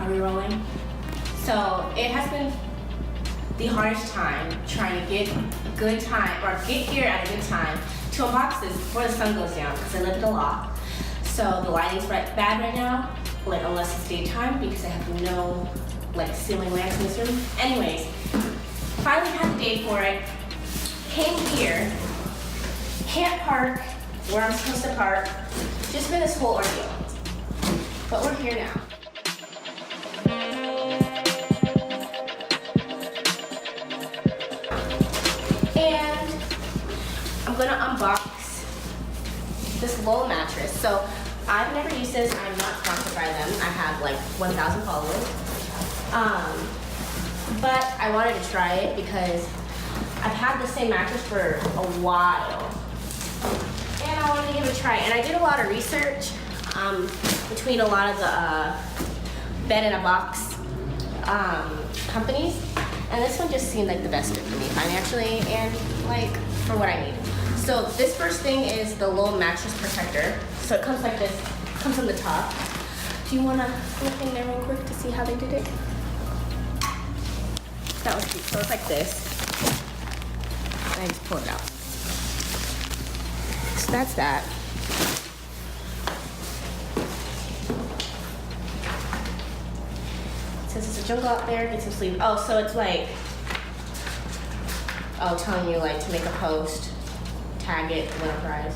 Are we rolling? So it has been the hardest time trying to get good time, or get here at a good time to unbox this before the sun goes down, because I live in a lot. So the lighting's bad right now, like unless it's daytime, because I have no like ceiling lamps in this room. Anyways, finally had the day for it. Came here, can't park where I'm supposed to park. Just been this whole ordeal. But we're here now. And I'm gonna unbox this Lull mattress. So I've never used this. I'm not sponsored by them. I have like 1,000 followers. But I wanted to try it because I've had the same mattress for a while. And I wanted to give it a try. And I did a lot of research between a lot of the bed in a box companies. And this one just seemed like the best fit for me financially and like for what I need. So this first thing is the Lull Mattress Protector. So it comes like this, comes on the top. Do you wanna look in there real quick to see how they did it? That was cute. So it's like this. And I just pull it out. So that's that. Since it's a jungle out there, get some sleep. Oh, so it's like, oh, telling you like to make a post, tag it, win a prize.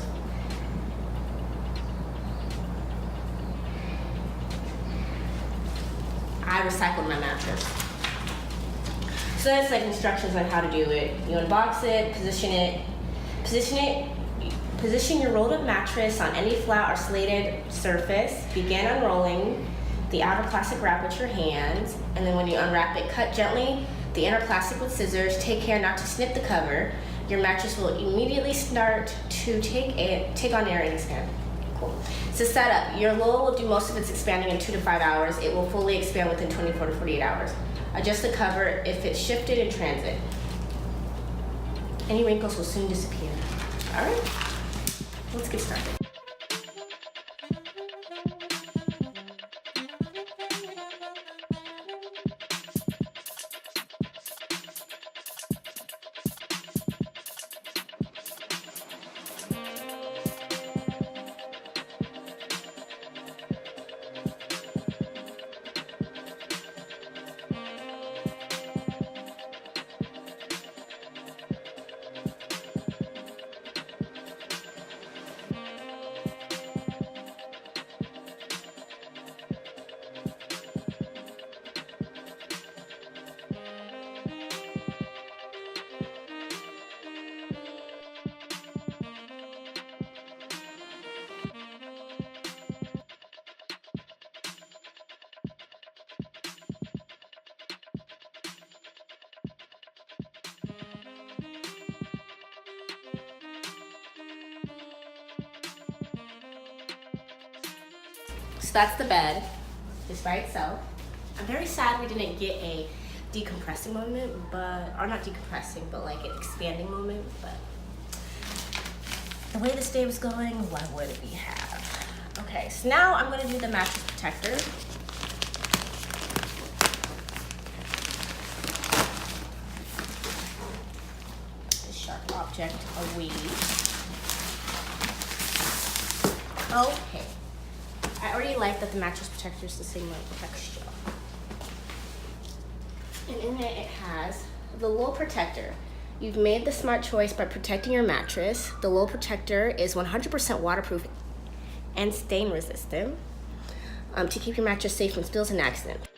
I recycled my mattress. So that's like instructions on how to do it. You unbox it, position your rolled up mattress on any flat or slated surface. Begin unrolling the outer plastic wrap with your hands, and then when you unwrap it, cut gently the inner plastic with scissors. Take care not to snip the cover. Your mattress will immediately start to take on air and expand. Cool. So setup. Your Lull will do most of its expanding in 2 to 5 hours. It will fully expand within 24 to 48 hours. Adjust the cover if it's shifted in transit. Any wrinkles will soon disappear. All right, let's get started. So that's the bed, just by itself. I'm very sad we didn't get a decompressing moment, or not decompressing, but like an expanding moment, but the way this day was going, why would we have? Okay, so now I'm gonna do the mattress protector. This sharp object away. Okay. I already like that the mattress protector is the same like texture. And in it, it has the Lull Protector. You've made the smart choice by protecting your mattress. The Lull Protector is 100% waterproof and stain resistant to keep your mattress safe from spills and accidents.